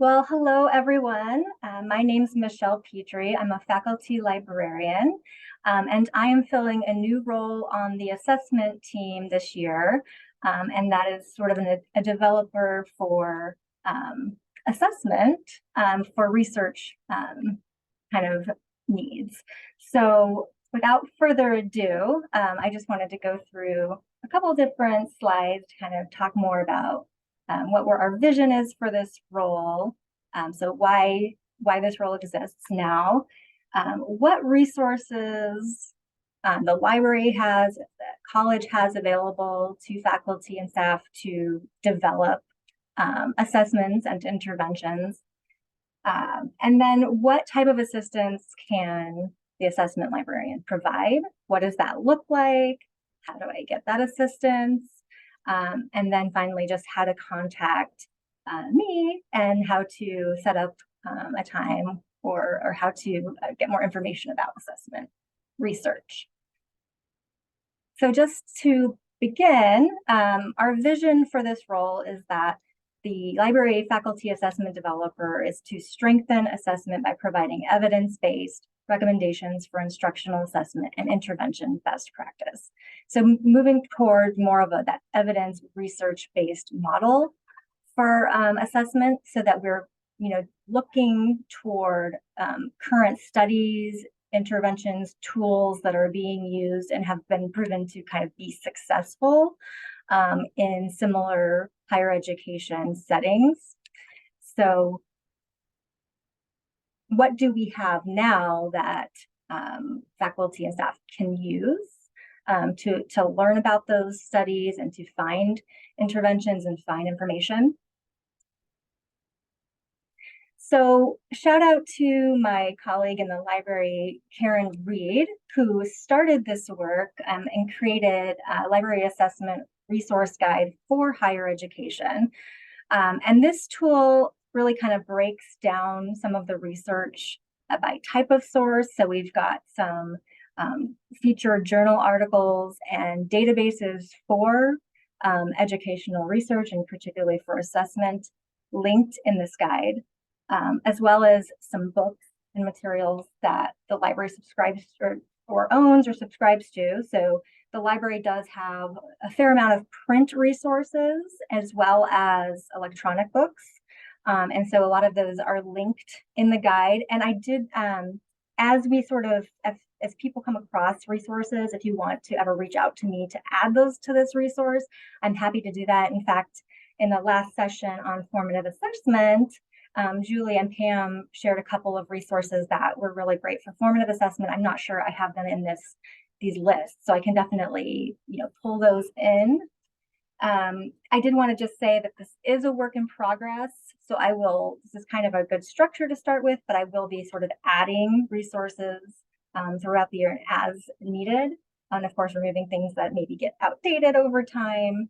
Well, hello, everyone. My name's Michelle Petry. I'm a faculty librarian, and I am filling a new role on the assessment team this year, and that is sort of a developer for assessment for research kind of needs. So without further ado, I just wanted to go through a couple different slides to kind of talk more about what our vision is for this role, so why this role exists now, what resources the library has, the college has available to faculty and staff to develop assessments and interventions, and then what type of assistance can the assessment librarian provide? What does that look like? How do I get that assistance? And then finally, just how to contact me and how to set up a time or how to get more information about assessment research. So just to begin, our vision for this role is that the library faculty assessment developer is to strengthen assessment by providing evidence-based recommendations for instructional assessment and intervention best practice. So moving toward more of that evidence research-based model for assessment, so that we're looking toward current studies, interventions, tools that are being used and have been proven to kind of be successful in similar higher education settings. So what do we have now that faculty and staff can use to learn about those studies and to find interventions and find information? So shout out to my colleague in the library, Karen Reed, who started this work and created a library assessment resource guide for higher education. And this tool really kind of breaks down some of the research by type of source. So we've got some featured journal articles and databases for educational research, and particularly for assessment, linked in this guide, as well as some books and materials that the library subscribes or owns or subscribes to. So the library does have a fair amount of print resources as well as electronic books. And so a lot of those are linked in the guide. And I did, as we sort of, as people come across resources, if you want to ever reach out to me to add those to this resource, I'm happy to do that. In fact, in the last session on formative assessment, Julie and Pam shared a couple of resources that were really great for formative assessment. I'm not sure I have them in these lists, so I can definitely pull those in. I did want to just say that this is a work in progress, so this is kind of a good structure to start with, but I will be sort of adding resources throughout the year as needed, and of course removing things that maybe get outdated over time,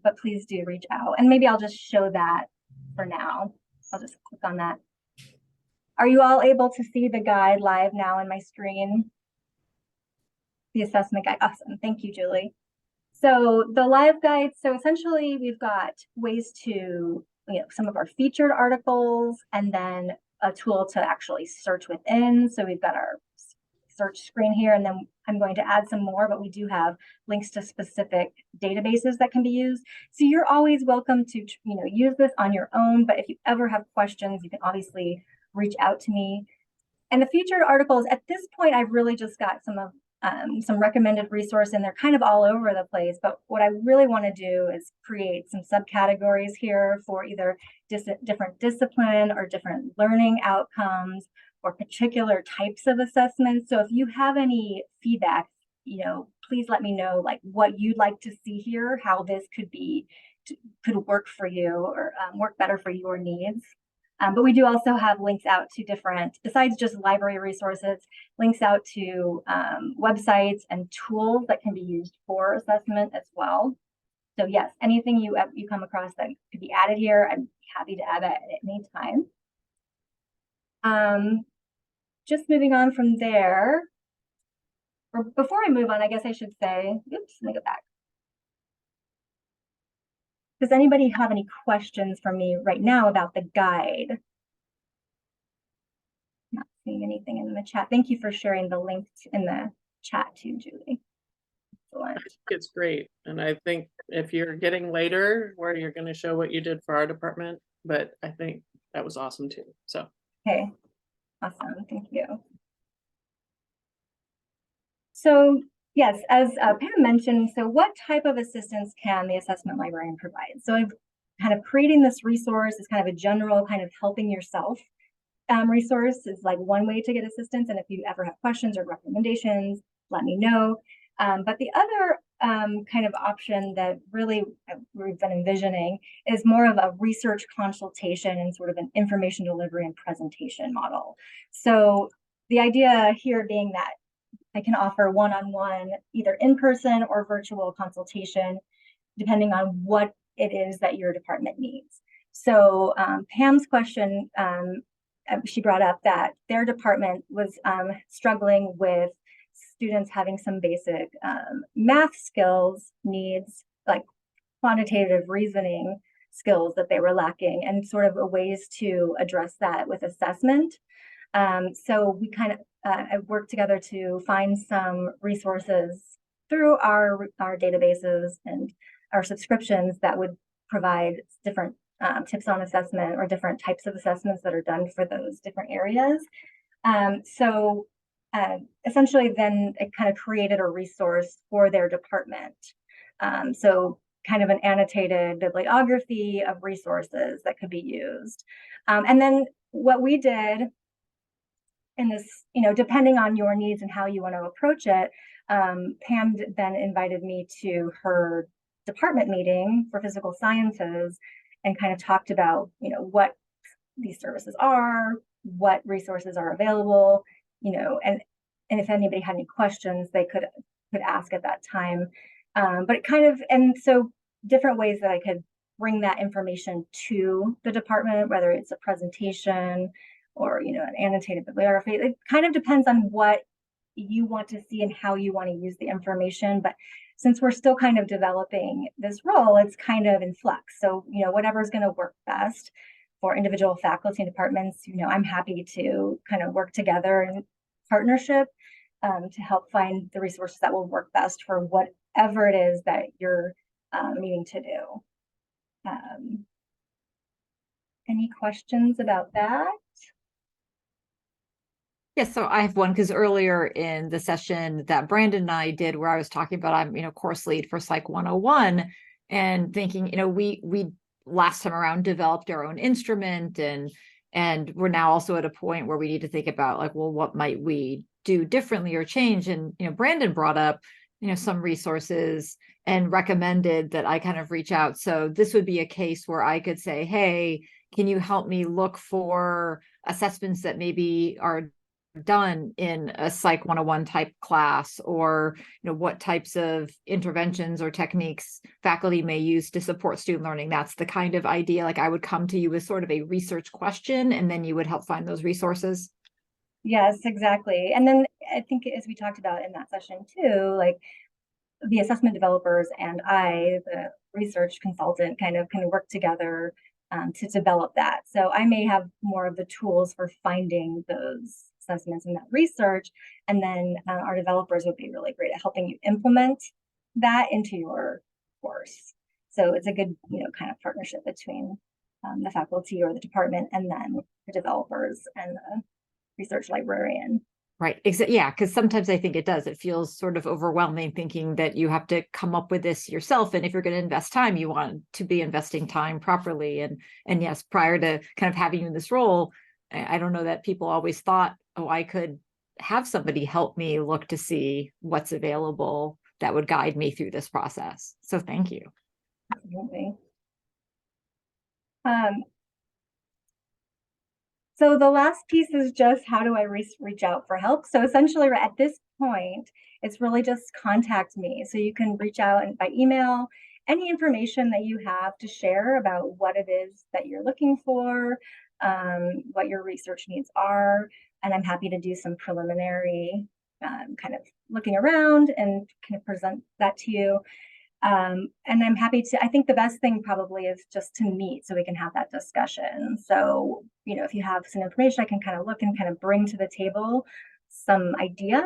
but please do reach out, and maybe I'll just show that for now. I'll just click on that. Are you all able to see the guide live now in my screen? The assessment guide, awesome, thank you, Julie. So the live guide, so essentially we've got ways to, some of our featured articles, and then a tool to actually search within. So we've got our search screen here, and then I'm going to add some more, but we do have links to specific databases that can be used. So you're always welcome to use this on your own, but if you ever have questions, you can obviously reach out to me. And the featured articles, at this point, I've really just got some recommended resource, and they're kind of all over the place, but what I really want to do is create some subcategories here for either different discipline or different learning outcomes or particular types of assessments. So if you have any feedback, please let me know like what you'd like to see here, how this could work for you or work better for your needs. But we do also have links out to different, besides just library resources, links out to websites and tools that can be used for assessment as well. So yes, anything you come across that could be added here, I'm happy to add that at any time. Just moving on from there, or before I move on, I guess I should say, oops, let me go back. Does anybody have any questions for me right now about the guide? Not seeing anything in the chat. Thank you for sharing the link in the chat too, Julie. Excellent. It's great. And I think if you're getting later where you're going to show what you did for our department, but I think that was awesome too. So. Okay, awesome. Thank you. So yes, as Pam mentioned, so what type of assistance can the assessment librarian provide? So I've kind of creating this resource is kind of a general kind of helping yourself resource is like one way to get assistance. And if you ever have questions or recommendations, let me know. But the other kind of option that really we've been envisioning is more of a research consultation and sort of an information delivery and presentation model. So the idea here being that I can offer one-on-one, either in-person or virtual consultation, depending on what it is that your department needs. So Pam's question, she brought up that their department was struggling with students having some basic math skills needs, like quantitative reasoning skills that they were lacking, and sort of ways to address that with assessment. So we kind of worked together to find some resources through our databases and our subscriptions that would provide different tips on assessment or different types of assessments that are done for those different areas. So essentially then it kind of created a resource for their department. So kind of an annotated bibliography of resources that could be used. And then what we did in this, depending on your needs and how you want to approach it, Pam then invited me to her department meeting for physical sciences and kind of talked about, what these services are, what resources are available, and if anybody had any questions, they could ask at that time. But and so different ways that I could bring that information to the department, whether it's a presentation or, an annotated bibliography. It kind of depends on what you want to see and how you want to use the information. But since we're still kind of developing this role, it's kind of in flux. So, whatever's going to work best for individual faculty and departments, I'm happy to kind of work together in partnership to help find the resources that will work best for whatever it is that you're needing to do. Any questions about that? Yes, so I have one because earlier in the session that Brandon and I did where I was talking about I'm, course lead for Psych 101 and thinking, we last time around developed our own instrument and we're now also at a point where we need to think about like, well, what might we do differently or change? And, Brandon brought up, some resources and recommended that I kind of reach out. So this would be a case where I could say, hey, can you help me look for assessments that maybe are done in a Psych 101 type class, or what types of interventions or techniques faculty may use to support student learning. That's the kind of idea. Like I would come to you with sort of a research question and then you would help find those resources. Yes, exactly. And then I think as we talked about in that session too, like the assessment developers and I, the research consultant, kind of work together to develop that. So I may have more of the tools for finding those assessments and that research, and then our developers would be really great at helping you implement that into your course. So it's a good, kind of partnership between the faculty or the department and then the developers and the research librarian. Right. Yeah, because sometimes I think it does. It feels sort of overwhelming thinking that you have to come up with this yourself. And if you're going to invest time, you want to be investing time properly. And yes, prior to kind of having you in this role, I don't know that people always thought, oh, I could have somebody help me look to see what's available that would guide me through this process. So thank you. Absolutely. So the last piece is just how do I reach out for help? So essentially at this point, it's really just contact me. So you can reach out by email, any information that you have to share about what it is that you're looking for, what your research needs are. And I'm happy to do some preliminary kind of looking around and kind of present that to you. And I'm happy to, I think the best thing probably is just to meet so we can have that discussion. So, you know, if you have some information, I can kind of look and kind of bring to the table some ideas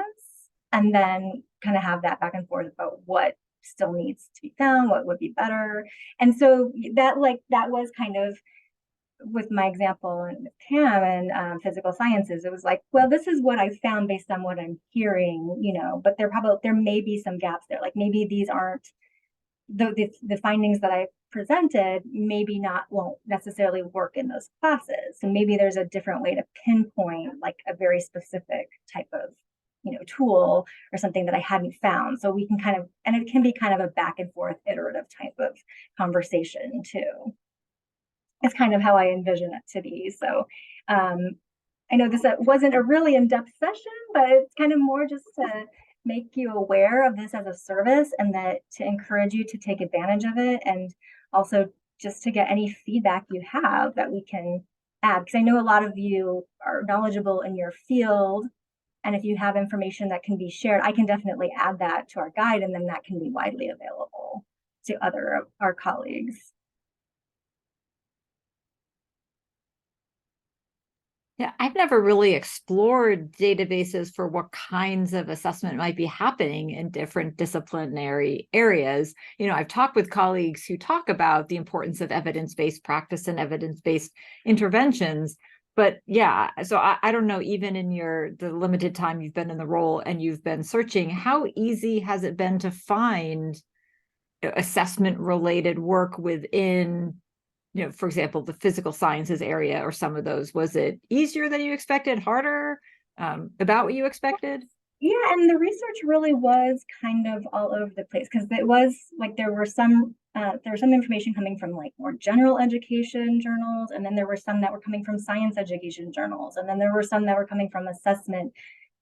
and then kind of have that back and forth about what still needs to be found, what would be better. And so that was kind of with my example with Pam and physical sciences, it was like, well, this is what I found based on what I'm hearing, you know, but there may be some gaps there. Like maybe these aren't the findings that I presented won't necessarily work in those classes. So maybe there's a different way to pinpoint like a very specific type of, you know, tool or something that I hadn't found. So we can kind of, and it can be kind of a back and forth iterative type of conversation too. It's kind of how I envision it to be. So I know this wasn't a really in-depth session, but it's kind of more just to make you aware of this as a service and that to encourage you to take advantage of it, and also just to get any feedback you have that we can add. Because I know a lot of you are knowledgeable in your field, and if you have information that can be shared, I can definitely add that to our guide, and then that can be widely available to other of our colleagues. Yeah, I've never really explored databases for what kinds of assessment might be happening in different disciplinary areas. You know, I've talked with colleagues who talk about the importance of evidence-based practice and evidence-based interventions. But yeah, so I don't know, even in the limited time you've been in the role and you've been searching, how easy has it been to find assessment-related work within, you know, for example, the physical sciences area or some of those? Was it easier than you expected, harder, about what you expected? Yeah, and the research really was kind of all over the place because it was like there was some information coming from like more general education journals, and then there were some that were coming from science education journals, and then there were some that were coming from assessment,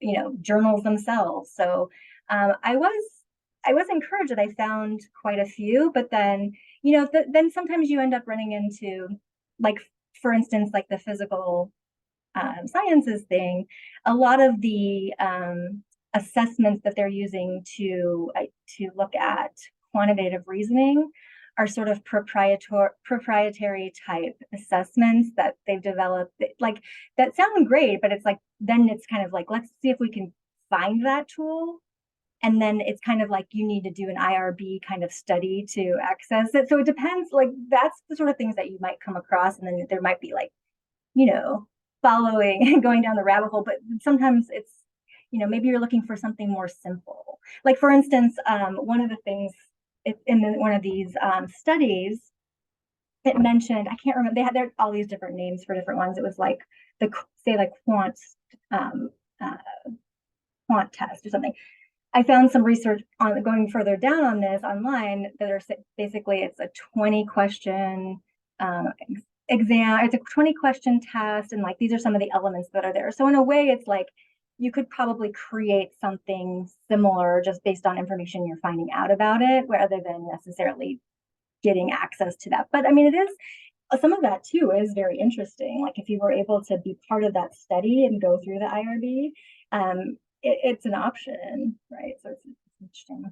you know, journals themselves. So I was encouraged that I found quite a few, but then, you know, then sometimes you end up running into, like, for instance, like the physical sciences thing, a lot of the assessments that they're using to look at quantitative reasoning are sort of proprietary type assessments that they've developed, like that sound great, but it's like, then it's kind of like, let's see if we can find that tool. And then it's kind of like you need to do an IRB kind of study to access it. So it depends, like that's the sort of things that you might come across. And then there might be like, you know, following and going down the rabbit hole, but sometimes it's, you know, maybe you're looking for something more simple. Like for instance, one of the things in one of these studies, it mentioned, I can't remember, they had all these different names for different ones. It was like like um, uh, quant test or something. I found some research on going further down on this online that are basically it's a 20 question exam. It's a 20 question test, and like these are some of the elements that are there. So in a way, it's like you could probably create something similar just based on information you're finding out about it, rather than necessarily getting access to that. But I mean, it is some of that too is very interesting. Like if you were able to be part of that study and go through the IRB, it's an option, right? So it's interesting.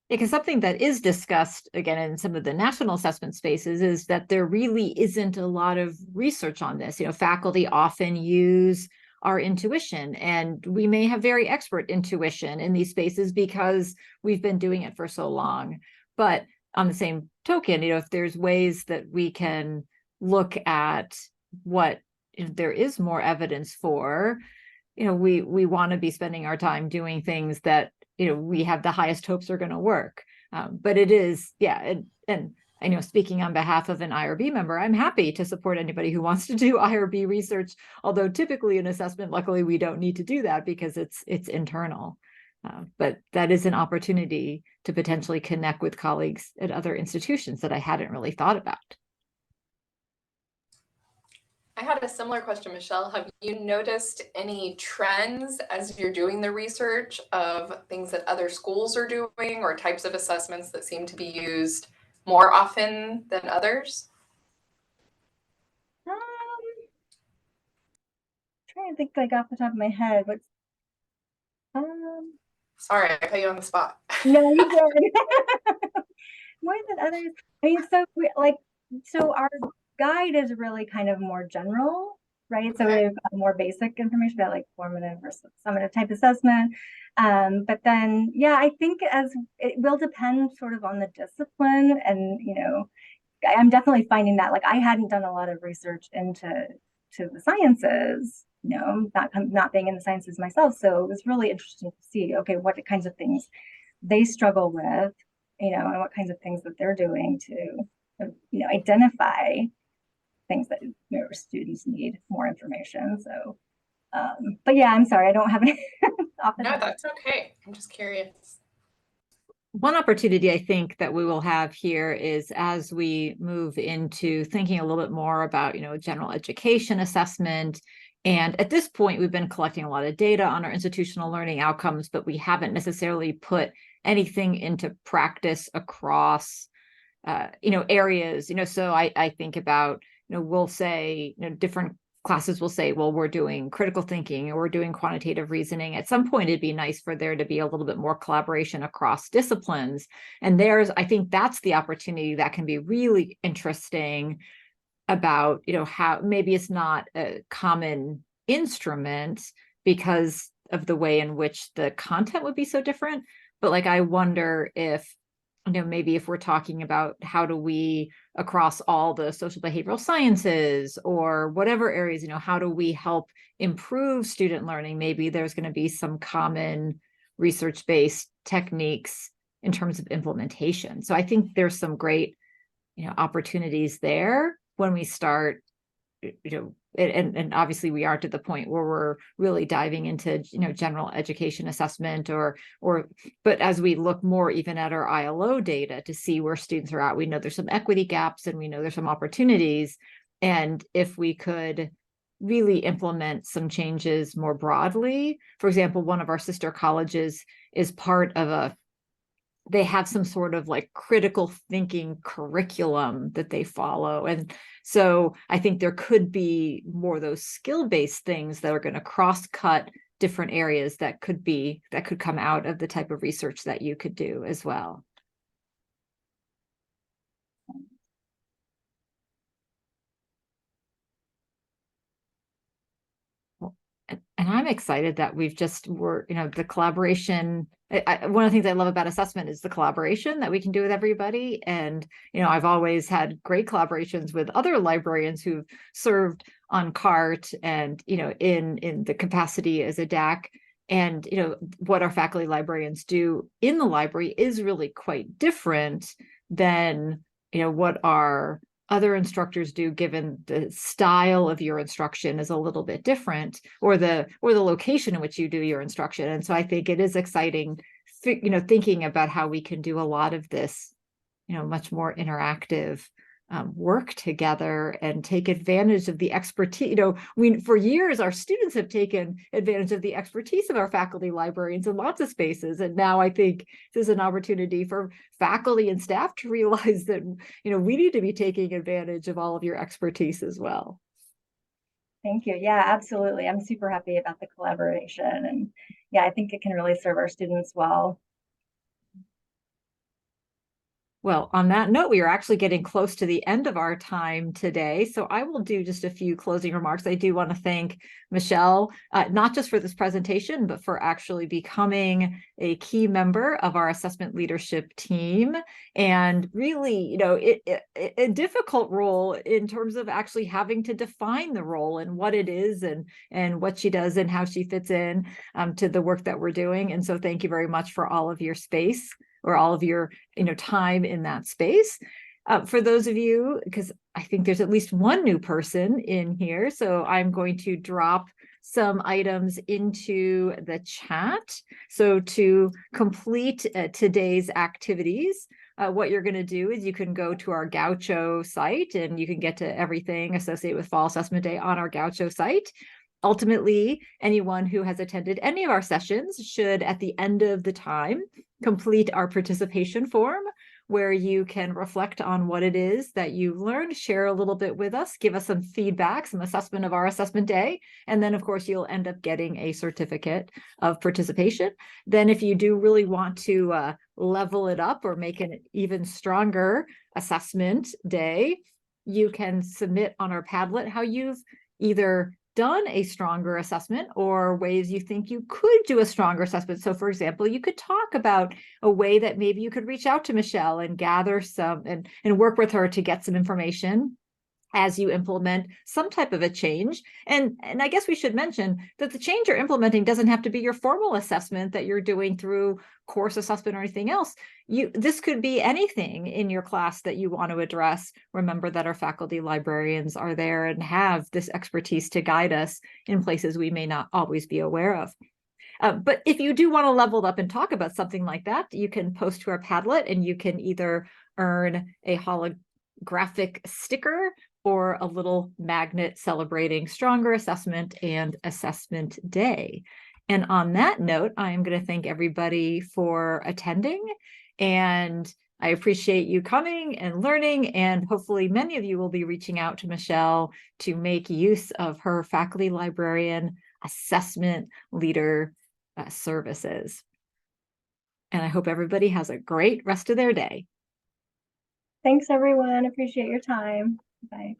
Because something that is discussed again in some of the national assessment spaces is that there really isn't a lot of research on this. You know, faculty often use our intuition, and we may have very expert intuition in these spaces because we've been doing it for so long. But on the same token, you know, if there's ways that we can look at what there is more evidence for, you know, we want to be spending our time doing things that, you know, we have the highest hopes are going to work. But it is, yeah. And I know, speaking on behalf of an IRB member, I'm happy to support anybody who wants to do IRB research, although typically in assessment, luckily, we don't need to do that because it's internal. But that is an opportunity to potentially connect with colleagues at other institutions that I hadn't really thought about. I had a similar question, Michelle. Have you noticed any trends as you're doing the research of things that other schools are doing or types of assessments that seem to be used more often than others? Trying to think like off the top of my head, what's Sorry, I put you on the spot. No, you did. More than others. I mean, so our guide is really kind of more general, right? So we Okay. have more basic information about like formative versus summative type assessment. But then, yeah, I think as it will depend sort of on the discipline, and I'm definitely finding that like I hadn't done a lot of research into the sciences, not being in the sciences myself. So it was really interesting to see, okay, what kinds of things they struggle with, and what kinds of things that they're doing to, identify things that students need more information. So, but yeah, I'm sorry, I don't have any off the No, top. that's okay. I'm just curious. One opportunity I think that we will have here is as we move into thinking a little bit more about, general education assessment. And at this point, we've been collecting a lot of data on our institutional learning outcomes, but we haven't necessarily put anything into practice across, areas. So I think about, we'll say, different classes will say, well, we're doing critical thinking or we're doing quantitative reasoning. At some point, it'd be nice for there to be a little bit more collaboration across disciplines. And I think that's the opportunity that can be really interesting about, how maybe it's not a common instrument because of the way in which the content would be so different. But like, I wonder if, maybe if we're talking about how do we across all the social behavioral sciences or whatever areas, how do we help improve student learning? Maybe there's going to be some common research-based techniques in terms of implementation. So I think there's some great, opportunities there when we start, and obviously we aren't at the point where we're really diving into, general education assessment but as we look more even at our ILO data to see where students are at, we know there's some equity gaps and we know there's some opportunities. And if we could really implement some changes more broadly, for example, one of our sister colleges is part of they have some sort of like critical thinking curriculum that they follow. And so I think there could be more of those skill-based things that are going to cross-cut different areas that could come out of the type of research that you could do as well. And I'm excited that the collaboration. One of the things I love about assessment is the collaboration that we can do with everybody. And, I've always had great collaborations with other librarians who've served on CART and, in the capacity as a DAC. And, what our faculty librarians do in the library is really quite different than, what our other instructors do, given the style of your instruction is a little bit different, or the location in which you do your instruction. And so I think it is exciting, thinking about how we can do a lot of this, much more interactive work together and take advantage of the expertise. For years, our students have taken advantage of the expertise of our faculty librarians in lots of spaces. And now I think this is an opportunity for faculty and staff to realize that, we need to be taking advantage of all of your expertise as well. Thank you. Yeah, absolutely. I'm super happy about the collaboration. And yeah, I think it can really serve our students well. Well, on that note, we are actually getting close to the end of our time today. So I will do just a few closing remarks. I do want to thank Michelle, not just for this presentation, but for actually becoming a key member of our assessment leadership team. And really, a difficult role in terms of actually having to define the role and what it is and what she does and how she fits in to the work that we're doing. And so thank you very much for all of your space, or all of your, time in that space. For those of you, because I think there's at least one new person in here, so I'm going to drop some items into the chat. So to complete today's activities, what you're going to do is you can go to our Gaucho site and you can get to everything associated with Fall Assessment Day on our Gaucho site. Ultimately, anyone who has attended any of our sessions should, at the end of the time, complete our participation form, where you can reflect on what it is that you've learned, share a little bit with us, give us some feedback, some assessment of our assessment day. And then, of course, you'll end up getting a certificate of participation. Then if you do really want to level it up or make an even stronger assessment day, you can submit on our Padlet how you've either done a stronger assessment or ways you think you could do a stronger assessment. So for example, you could talk about a way that maybe you could reach out to Michelle and gather some and work with her to get some information as you implement some type of a change. And I guess we should mention that the change you're implementing doesn't have to be your formal assessment that you're doing through course assessment or anything else. This could be anything in your class that you want to address. Remember that our faculty librarians are there and have this expertise to guide us in places we may not always be aware of. But if you do want to level it up and talk about something like that, you can post to our Padlet and you can either earn a holographic sticker or a little magnet celebrating stronger assessment and assessment day. And on that note, I'm going to thank everybody for attending, and I appreciate you coming and learning, and hopefully many of you will be reaching out to Michelle to make use of her faculty librarian assessment leader services. And I hope everybody has a great rest of their day. Thanks, everyone. Appreciate your time. Bye.